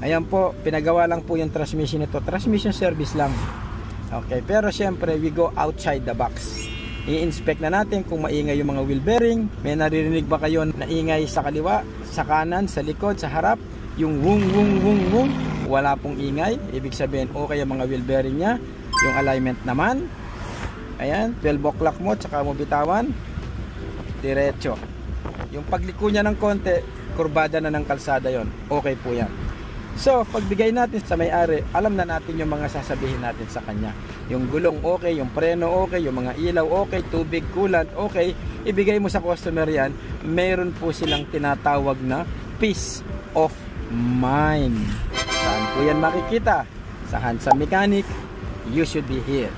Ayan po, pinagawa lang po yung transmission nito. Transmission service lang. Okay, pero syempre we go outside the box. I-inspect na natin kung maingay yung mga wheel bearing. May naririnig ba kayo na ingay sa kaliwa, sa kanan, sa likod, sa harap? Yung wung wung wung wung, wala pong ingay. Ibig sabihin okay yung mga wheel bearing nya. Yung alignment naman, ayan, 12 o'clock mo, tsaka mo bitawan, diretso. Yung pagliko niya ng konti, kurbada na ng kalsada yon, okay po yan. So, pagbigay natin sa may-ari, alam na natin yung mga sasabihin natin sa kanya. Yung gulong okay, yung preno okay, yung mga ilaw okay, tubig, coolant okay. Ibigay mo sa customer yan, mayroon po silang tinatawag na peace of mind. Saan po yan makikita? Sa Handsome Mechanic, you should be here.